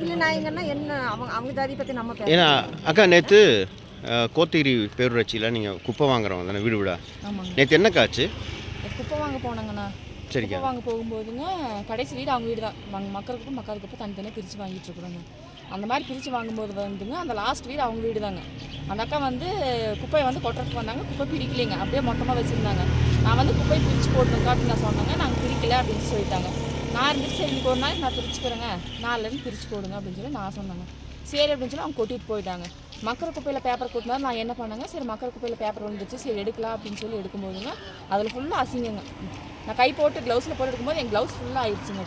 இல்லை நாய்ங்கன்னா என்ன அவங்க ஜாதி பற்றி நம்ம பேச. ஏன்னா அக்கா நேற்று கோத்தகிரி பேரூராட்சியில் நீங்கள் குப்பை வாங்குறவங்க தானே வீடு வீடா? ஆமாங்க. நேற்று என்ன காச்சு? குப்பை வாங்க போனாங்கண்ணா. சரிங்க. குப்பை வாங்க போகும்போதுங்க கடைசி வீடு அவங்க வீடு தான். மக்கள் குப்பை தனித்தனியாக பிரித்து வாங்கிட்டு இருக்கிறோங்க. அந்த மாதிரி பிரித்து வாங்கும்போது வந்துங்க அந்த லாஸ்ட் வீடு அவங்க வீடு தாங்க. அந்த அக்கா வந்து குப்பையை வந்து கொட்டுறதுக்கு வந்தாங்க. குப்பை பிரிக்கலைங்க, அப்படியே மொத்தமாக வச்சுருந்தாங்க. நான் வந்து குப்பையை பிரித்து போட்டுருக்கா அப்படின்னு நான் சொன்னாங்க. நாங்கள் பிரிக்கலை அப்படின்னு சொல்லிட்டாங்க. நான் இருந்துட்டு சரி இன்னைக்கு ஒரு நாளைக்கு நான் பிரிச்சுக்கிறேங்க, நாலுலேருந்து பிரித்து போடுங்க அப்படின்னு சொல்லி நான் சொன்னாங்க. சரி அப்படின்னு சொல்லி அவங்க கொட்டிட்டு போயிட்டாங்க. மக்கள் குப்பையில் பேப்பர் கொட்டினா நான் என்ன பண்ணேங்க, சரி மக்கள் குப்பையில் பேப்பர் வந்துச்சு சரி எடுக்கலாம் அப்படின்னு சொல்லி எடுக்கும்போதுங்க அதில் ஃபுல்லாக அசிங்கங்க. நான் கை போட்டு க்ளவுஸில் போட்டு எடுக்கும்போது என் க்ளவுஸ் ஃபுல்லாக ஆயிடுச்சுங்க.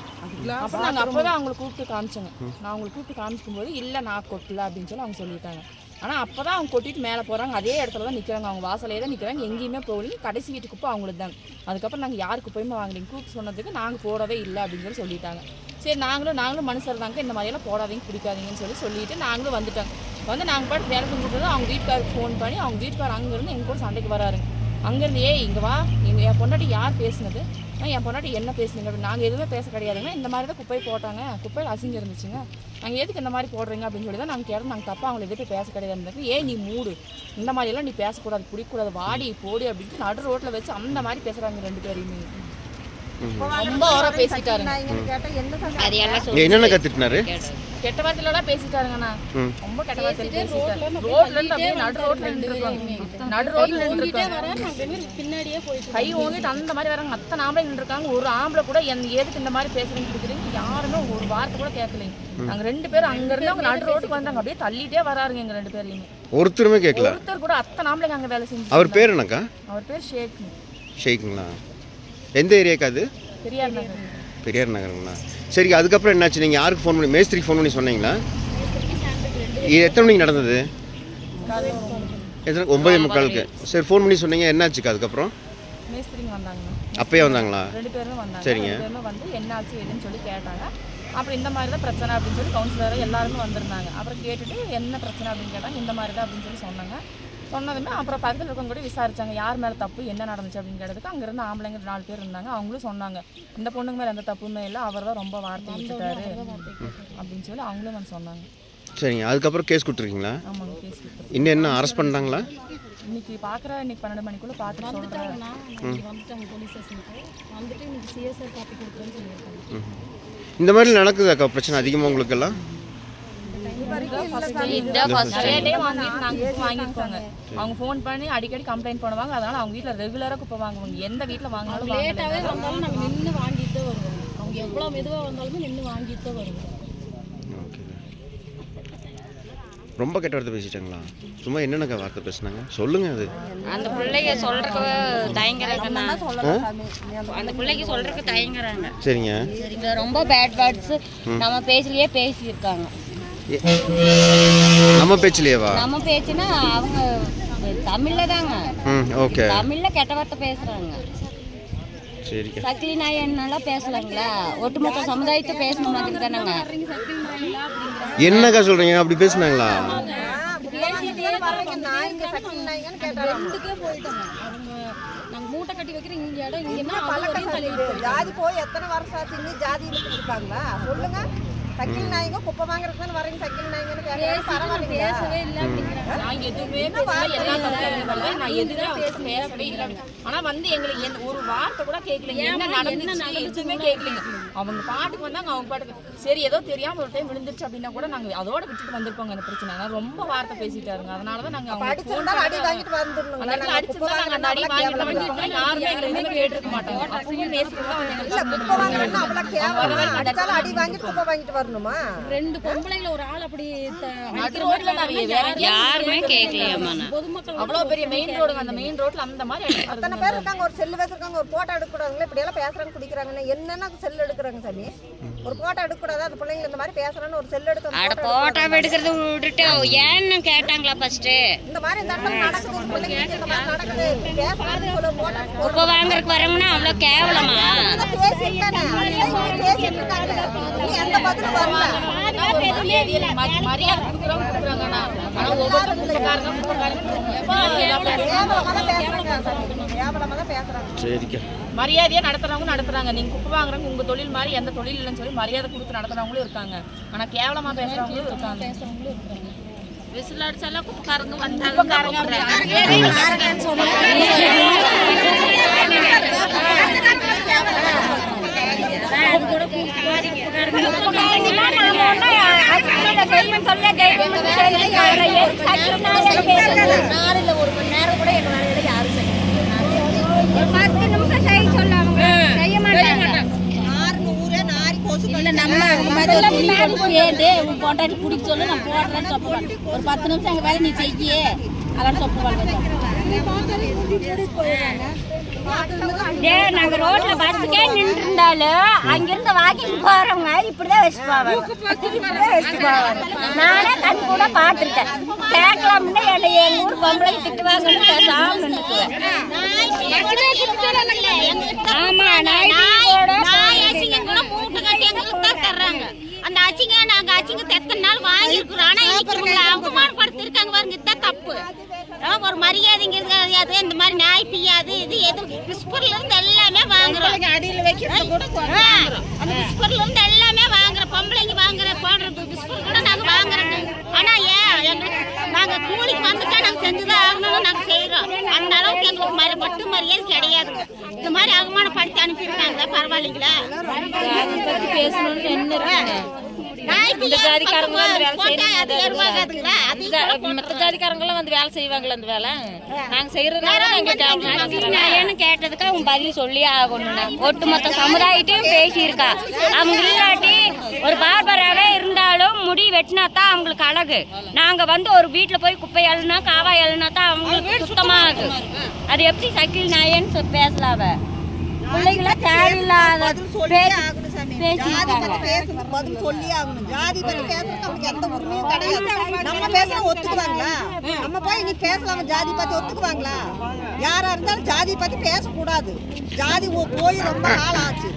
அப்புறம் நாங்கள் அப்போ தான் அவங்களை கூப்பிட்டு காமிச்சோங்க. நான் அவங்களுக்கு கூப்பிட்டு காமிக்கும்போது இல்லை நான் கொட்டல அப்படின்னு சொல்லி அவங்க சொல்லிட்டாங்க. ஆனால் அப்போ தான் அவங்க கொட்டிட்டு மேலே போகிறாங்க. அதே இடத்துல தான் நிற்கிறாங்க, அவங்க வாசலே தான் நிற்கிறாங்க, எங்கேயுமே போகலைங்க. கடைசி வீட்டு குப்பை அவங்களுக்கு தாங்க. அதுக்கப்புறம் நாங்கள் யார் குப்பையுமே வாங்கலைங்க. கூப்பிட்டு சொன்னதுக்கு நாங்கள் போடவே இல்லை அப்படின்னு சொல்லிட்டாங்க. சரி நாங்களும் மனுஷர் தாங்க, இந்த மாதிரியெல்லாம் போடாதீங்க பிடிக்காதீங்கன்னு சொல்லிட்டு நாங்களும் வந்துட்டாங்க. வந்து நாங்கள் பாட்டு வேலை செஞ்சுட்டு அவங்க வீட்டுக்காருக்கு ஃபோன் பண்ணி அவங்க வீட்டுக்கார் அங்கேருந்து எங்கள் கூட சண்டைக்கு வராருங்க. அங்கேருந்து இங்கே வா, என் பொண்டாட்டி யார் பேசுனது, என் பொண்டாட்டி என்ன பேசுனீங்க அப்படின்னு. நாங்கள் எதுவுமே பேச கிடையாதுங்க, இந்த மாதிரி தான் குப்பை போட்டாங்க, குப்பையில் அசிங்கம் இருந்துச்சுங்க, நாங்கள் எதுக்கு இந்த மாதிரி போடுறீங்க அப்படின்னு சொல்லி தான் நாங்கள் கேட்டோம். நாங்கள் தப்பாக அவங்களை எதுவும் பேச கிடையாது. நீ மூடு, இந்த மாதிரியெல்லாம் நீ பேசக்கூடாது, பிடிக்கூடாது, வாடி போடி அப்படின்ட்டு நடு ரோட்டில் வச்சு அந்த மாதிரி பேசுகிறாங்க ரெண்டு பேரையுமே. ரொம்ப ஓவரா பேசிட்டாரு. என்னென்ன கத்துட்டாரு? கெட்ட வார்த்தையிலலாம் பேசிட்டாருங்கண்ணா. ரொம்ப கெட்ட வார்த்தையில பேசிட்டாரு. ரோட்ல இருந்து அப்படியே நடு ரோட்ல நின்றுருக்காங்க. நடு ரோட்ல நின்றுருக்காங்க. பின்னாடியே போயிட்டு கை ஓங்கிட்டு அந்த மாதிரி வராங்க. அத்தனை ஆம்பளை நின்றுருக்காங்க. ஒரு ஆம்பளை கூட எதுக்கு இந்த மாதிரி பேசுறீங்க பிடிக்கிறீங்க யாருமே ஒரு வார்த்தை கூட கேட்கலைங்க. நாங்க ரெண்டு பேரும் அங்க இருந்து அவங்க நடு ரோட்டுக்கு வந்தாங்க. அப்படியே தள்ளிட்டே வராருங்க எங்க ரெண்டு பேரையுமே. ஒருத்தருமே கேட்கல. ஒருத்தர் கூட அத்தனை ஆம்பளைங்க அங்க வேலை செஞ்சு. அவர் பேர் என்னக்கா? அவர் பேர் ஷேக். ஷேக்குங்களா? எந்த ஏரியாக்கா அது? பெரியார் நகர். பெரியார் நகருங்களா? சரி, அதுக்கப்புறம் என்னாச்சு? நீங்கள் யாருக்கு ஃபோன் பண்ணி, மேஸ்திரிக்கு ஃபோன் பண்ணி சொன்னீங்களா? இது எத்தனை மணிக்கு நடந்தது? எத்தனை? 9:45. சரி, ஃபோன் பண்ணி சொன்னீங்க, என்னாச்சுக்கா அதுக்கப்புறம்? மேஸ்திரிங்க வந்தாங்க. அப்பயே வந்தாங்களா? ரெண்டு பேரும் வந்தாங்க. சரிங்க. ரெண்டு பேரும் வந்து என்னாச்சு எதுன்னு சொல்லி கேட்டாங்க. அப்புறம் இந்த மாதிரி தான் பிரச்சனை அப்படின்னு சொல்லி கவுன்சிலர் எல்லாருமே வந்திருந்தாங்க. அப்புறம் கேட்டுட்டு என்ன பிரச்சனை அப்படின்னு கேட்டாங்க. இந்த மாதிரி தான் அப்படின்னு சொல்லி சொன்னாங்க. சொன்னதுமே அப்புறம் பக்கத்தில் இருக்கவங்க கூட விசாரிச்சாங்க யார் மேலே தப்பு என்ன நடந்துச்சு அப்படின்னு கேட்டதுக்கு அங்கேருந்து ஆம்பளைங்க 4 பேர் இருந்தாங்க. அவங்களும் சொன்னாங்க இந்த பொண்ணுங்க மேலே எந்த தப்புமே இல்லை, அவர் தான் ரொம்ப வார்த்தை வச்சுட்டாரு அப்படின்னு சொல்லி அவங்களும் வந்து சொன்னாங்க. சரிங்க, அதுக்கப்புறம் கேஸ் கொடுத்துருக்கீங்களா? ஆமாங்க, கேஸ் கொடுத்துருக்கோம். இன்னும் என்ன அரெஸ்ட் பண்ணிட்டாங்களா? இன்னைக்கு 12 மணிக்குள்ளே பார்த்துட்டு சொல்கிறேன். வந்துட்டாங்க போலீஸ் ஸ்டேஷனுக்கு. வந்துட்டு இன்னைக்கு சிஎஸ்ஆர் காப்பி கொடுக்குறேன்னு சொல்லியிருக்காங்க. இந்த மாதிரி நடக்குதாக்கா பிரச்சனை அதிகமாக உங்களுக்கெல்லாம்? அவங்க ஃபோன் பண்ணி அடிக்கடி கம்ப்ளைண்ட் பண்ணுவாங்க. அதனால அவங்க வீட்டில் ரெகுலராக குப்பை வாங்குவாங்க. எந்த வீட்டில் வாங்கினாலும் லேட்டாகவே வந்தாலும் நாங்கள் நின்று வாங்கிட்டு தான் வருவோம். அவங்க எவ்வளோ மெதுவாக வந்தாலுமே நின்று வாங்கிட்டு தான் வருவோம். ரொம்ப கெட்ட வார்த்தை பேசிட்டாங்களா? சும்மா என்னென்ன வார்த்தை பேசினாங்க சொல்லுங்க. அது அந்த பிள்ளைங்க சொல்றதுக்கு தயங்குறாங்க. அந்த பிள்ளைக்கு சொல்றதுக்கு தயங்குறாங்க. சரிங்க. சரிங்க, ரொம்ப பேட் வேர்ட்ஸ் நம்ம பேச்சிலேயே பேசியிருக்காங்க. நம்ம பேச்சிலேயேவா? நம்ம பேச்சுனா அவங்க தமிழ்ல தாங்க. ஓகே. தமிழ்ல கெட்ட வார்த்தை பேசுறாங்க. சரி. சக்கிலி நாய் என்னெல்லாம் பேசலாங்களா? ஒட்டுமொத்த சமுதாயத்தை பேசணும் மாதிரி தானங்க. என்னக்கா சொல்றீங்க? அப்படி பேசுனாங்களா? நாங்கள் மூட்டை கட்டி வைக்கிறோம் இங்கே இடம் இங்கன்னா ஜாதி போய் எத்தனை வருஷம் ஆச்சு? இன்னும் ஜாதி இருக்காங்களா சொல்லுங்க. சக்கில் நாய்ங்க குப்பை வாங்குறதுக்கு தானே வரீங்க. சக்கில் நாய்ங்கன்னு பேசவே இல்லை அப்படிங்கிறாங்க. நான் எதுவுமே பேசவே இல்லை. ஆனா வந்து எங்களுக்கு ஒரு வார்த்தை கூட கேட்கலைங்க. என்ன நடந்துச்சு எதுவுமே கேட்கலைங்க. அவங்க பாட்டுக்கு வந்தாங்க. அவங்க பாட்டுக்கு சரி ஏதோ தெரியாம ஒரு டைம் விழுந்துருச்சு அப்படின்னா கூட நாங்க அதோட விட்டுட்டு வந்திருப்போங்க. அந்த பிரச்சனை ரொம்ப வார்த்தை பேசிட்டாருங்க. அதனாலதான் நாங்க அவங்க அடி வாங்கிட்டு வந்துடணும். அடிச்சுதான் நாங்க அந்த அடி வாங்கிட்டு யாருமே எங்களை எதுவுமே கேட்டிருக்க மாட்டாங்க. அப்பவும் பேசிட்டுதான் அடி வாங்கிட்டு குப்பை வாங்கிட்டு வரணுமா? 2 பொம்பளைங்கள ஒரு ஆள் அப்படி யாருமே கேட்கலையாமா. பொதுமக்கள் அவ்வளவு பெரிய மெயின் ரோடு, அந்த மெயின் ரோட்ல அந்த மாதிரி அத்தனை பேர் இருக்காங்க. ஒரு செல்லு வச்சிருக்காங்க, ஒரு போட்டோ எடுக்க கூடாதுங்களா? இப்படி எல்லாம் பேசுறாங்க குடிக்கிறாங்கன்னு என்னன்னா செல்லு எடுக்கிறாங்க சாமி. ஒரு போட்டோ எடுக்க கூடாது. அந்த பிள்ளைங்க இந்த மாதிரி பேசுறான்னு ஒரு செல்லு எடுத்து போட்டோ எடுக்கிறது விட்டுட்டு ஏன்னு கேட்டாங்களா? ஃபர்ஸ்ட் இந்த மாதிரி இந்த இடத்துல நடக்குது, பிள்ளைங்க இந்த மாதிரி நடக்குது பேசுறான்னு சொல்ல போட்டோ குப்பை வாங்குறதுக்கு வரவங்கன்னா அவ்வளவு கேவலமா பேசிட்டானே பேசிட்டு இருக்காங்க. நீ அந்த பதில் வரல. மரியாதை கொடுக்குறாங்க. ஆனா ஒவ்வொருத்தரும் சரிக்கா. மரியாதையா நடத்துறாங்க. நீங்க குப்பை வாங்குறவங்க உங்க தொழில் மாதிரி எந்த தொழில் இல்லைன்னு சொல்லி மரியாதை கொடுத்து நடத்துறவங்களும் இருக்காங்க. ஆனா கேவலமா பேசுறவங்களும் இருக்காங்க. விசில் அடிச்சாலும் குப்பைக்காரங்க வந்தாங்க. ஒரு மணி நேரம் கூட எங்க வேலையில யாரும் செய்ய 10 நிமிஷம் செய்ய சொல்லாம செய்ய மாட்டாங்க. இல்ல நம்ம உன் பொண்டாட்டி குடிக்க சொல்லு நான் போடுறேன்னு சொல்லுவாங்க. ஒரு 10 நிமிஷம் எங்க வேலை நீ செய்ய அதான் சொல்லுவாங்க. நாங்க ரோட்ல பஸ்ஸுக்கே நின்று இருந்தாலும் அங்கிருந்து வாக்கிங் போறவங்க இப்படிதான் வச்சுட்டு போவாங்க. நானே கண் கூட பாத்துருக்கேன். கேட்கலாம்னு எங்க ஊர் பொம்பளை திட்டுவாங்கன்னு பேசாம நின்றுக்குவேன். ஆமா அந்த அச்சிங்க நாங்க அச்சிங்க எத்தனை நாள் வாங்கிருக்கிறோம். ஆனா இன்னைக்கு அவமானப்படுத்திருக்காங்க பாருங்க. இதுதான் தப்பு. ஒரு மரியாதைங்க இருக்காது. இந்த மாதிரி நாய் பிய்யாது இது எதுவும் பிஸ்கூர்ல இருந்து எல்லாமே வாங்குறோம். அடியில் வைக்கிறது கூட அந்த பிஸ்கூர்ல இருந்து எல்லாமே வாங்குறோம். பொம்பளைங்க வாங்குற போடுற பிஸ்கூர் கூட நாங்க வாங்குறோங்க. ஆனா எங்களுக்கு நாங்க கூலிக்கு வந்துட்டா நாங்க செஞ்சுதான் ஆகணும்னு நாங்க செய்யறோம். அந்த அளவுக்கு எங்களுக்கு மட்டும் மரியாதை கிடையாதுங்க. இந்த மாதிரி அவமானப்படுத்தி அனுப்பிடுறாங்க. பரவாயில்லைங்களா பேசணும்னு என்ன இருக்காங்க. இந்த ஜாதிக்காரங்களாம் வந்து வேலை செய்யறாங்க. மற்ற ஜாதிக்காரங்களாம் வந்து வேலை செய்வாங்களா? அந்த வேலை நாங்க செய்யறதுனால எங்களுக்கு கேட்டதுக்கு அவங்க பதில் சொல்லி ஆகணும். ஒட்டுமொத்த சமுதாயத்தையும் பேசியிருக்கா. அவங்க இல்லாட்டி ஒரு பார்பராவே இருந்தாலும் முடி வெட்டினாதான் அவங்களுக்கு அழகு. நாங்க வந்து ஒரு வீட்டுல போய் குப்பை எழுனா காவா எழுனா தான் அவங்களுக்கு சுத்தமா ஆகுது. அது எப்படி சக்கில் நாயன்னு பேசலாவ பிள்ளைங்கள தேவையில்லாத பதில் சொல்லி ஆகணும். ஜாதி பத்தி பேசுறதுக்கு அவனுக்கு எந்த உரிமையும் கிடையாது. நம்ம பேச ஒத்துக்குவாங்களா? நம்ம போய் நீ பேசலாம் ஜாதி பத்தி ஒத்துக்குவாங்களா? யாரா இருந்தாலும் ஜாதி பத்தி பேசக்கூடாது. ஜாதி போய் ரொம்ப நாள் ஆச்சு.